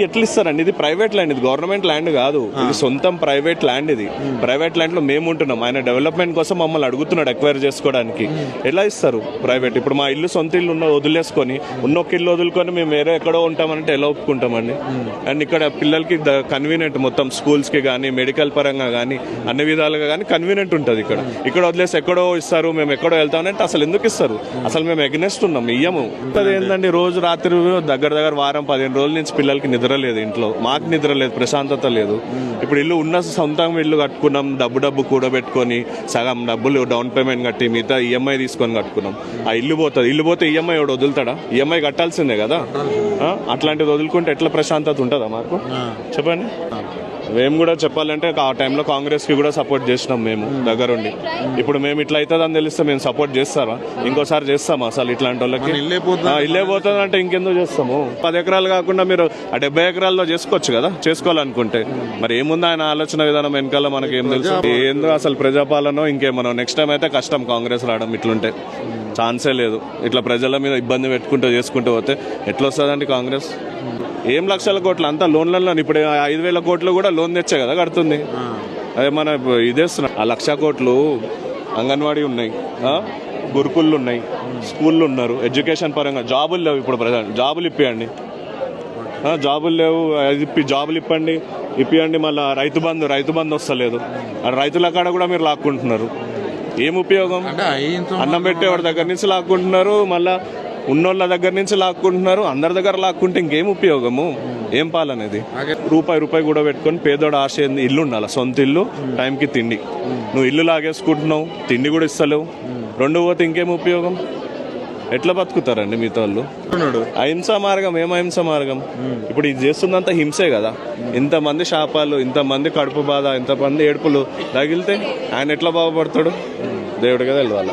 ఎట్లా ఇస్తారండి? ఇది ప్రైవేట్ ల్యాండ్, ఇది గవర్నమెంట్ ల్యాండ్ కాదు, ఇది సొంతం ప్రైవేట్ ల్యాండ్. ఇది ప్రైవేట్ ల్యాండ్ లో మేము ఉంటున్నాం, ఆయన డెవలప్మెంట్ కోసం మమ్మల్ని అడుగుతున్నాడు ఎక్వైర్ చేసుకోవడానికి. ఎలా ఇస్తారు ప్రైవేట్? ఇప్పుడు మా ఇల్లు సొంత ఇల్లు వదిలేసుకొని ఉన్నొక్క ఇల్లు వదులుకొని మేము వేరే ఎక్కడో ఉంటామంటే ఎలా ఒప్పుకుంటామండి? అండ్ ఇక్కడ పిల్లలకి కన్వీనియంట్, మొత్తం స్కూల్స్ కి కానీ మెడికల్ పరంగా కానీ అన్ని విధాలుగా కానీ కన్వీనియంట్ ఉంటుంది. ఇక్కడ వదిలేసి ఎక్కడో ఇస్తారు, మేము ఎక్కడో వెళ్తామంటే అసలు ఎందుకు ఇస్తారు? అసలు మేము ఎగ్నెస్ట్ ఉన్నాం, ఇయ్యము. ఏంటండి రోజు రాత్రి దగ్గర వారం 15 రోజుల నుంచి పిల్లలకి నిద్ర లేదు, ఇంట్లో మాకు నిద్ర లేదు, ప్రశాంతత లేదు. ఇప్పుడు ఇల్లు ఉన్న సొంతంగా ఇల్లు కట్టుకున్నాం, డబ్బు కూడబెట్టుకొని సగం డబ్బులు డౌన్ పేమెంట్ కట్టి మిగతా ఈఎంఐ తీసుకొని కట్టుకున్నాం. ఆ ఇల్లు పోతే ఈఎంఐ ఎవడు వదులుతాడా? ఈఎంఐ కట్టాల్సిందే కదా. అట్లాంటిది వదులుకుంటే ఎట్లా ప్రశాంతత ఉంటుందా మాకు? చెప్పండి. మేము కూడా చెప్పాలంటే ఆ టైంలో కాంగ్రెస్ కి కూడా సపోర్ట్ చేసినాం మేము దగ్గరుండి. ఇప్పుడు మేము ఇట్లా అవుతుందని తెలిస్తే మేము సపోర్ట్ చేస్తారా? ఇంకోసారి చేస్తామా అసలు ఇట్లాంటి వాళ్ళకి? ఇల్లే పోతుంది అంటే ఇంకెందుకు చేస్తాము? 10 ఎకరాలు కాకుండా మీరు ఆ 70 ఎకరాల్లో చేసుకోవచ్చు కదా, చేసుకోవాలనుకుంటే. మరి ఏముంది ఆయన ఆలోచన విధానం వెనకాల? మనకి ఏం తెలుసు? ఏందో అసలు ప్రజాపాలన ఇంకేమన్నా. నెక్స్ట్ టైం అయితే కష్టం కాంగ్రెస్ రావడం, ఇట్లుంటే ఛాన్సే లేదు. ఇట్లా ప్రజల మీద ఇబ్బంది పెట్టుకుంటూ పోతే ఎట్లా వస్తుందండి కాంగ్రెస్? ఏం లక్షల కోట్లు అంతా లోన్లలో. ఇప్పుడు 5,000 కోట్లు కూడా లోన్ తెచ్చే కదా కడుతుంది. అదే మన ఇదేస్తున్నా. ఆ 1,00,000 కోట్లు అంగన్వాడీ ఉన్నాయి, గురుకుళ్ళు ఉన్నాయి, స్కూళ్ళు ఉన్నారు, ఎడ్యుకేషన్ పరంగా జాబులు లేవు. ఇప్పుడు ప్రజెంట్ జాబులు ఇప్పియండి, జాబులు లేవు, జాబులు ఇప్పియండి. మళ్ళీ రైతు బంధు వస్తలేదు. రైతుల కాడ కూడా మీరు లాక్కుంటున్నారు. ఏం ఉపయోగం? అన్నం పెట్టేవాడి దగ్గర నుంచి లాక్కుంటున్నారు, మళ్ళా ఉన్నోళ్ళ దగ్గర నుంచి లాక్కుంటున్నారు. అందరి దగ్గర లాక్కుంటే ఇంకేం ఉపయోగము? ఏం పాలనేది? రూపాయి కూడా పెట్టుకొని పేదోడు ఆశ ఏంది? ఇల్లు ఉండాలి, సొంత ఇల్లు, టైంకి తిండి. నువ్వు ఇల్లు లాగేసుకుంటున్నావు, తిండి కూడా ఇస్తలేవు. 2 పోతే ఇంకేం ఉపయోగం? ఎట్లా బతుకుతారండి మీతో వాళ్ళు? అహింసా మార్గం ఏం అహింస మార్గం? ఇప్పుడు ఇది చేస్తుందంతా హింసే కదా. ఇంతమంది శాపాలు, ఇంతమంది కడుపు బాధ, ఇంతమంది ఏడుపులు తగిలితే ఆయన ఎట్లా బాగుపడతాడు? దేవుడిగా తెలియాల.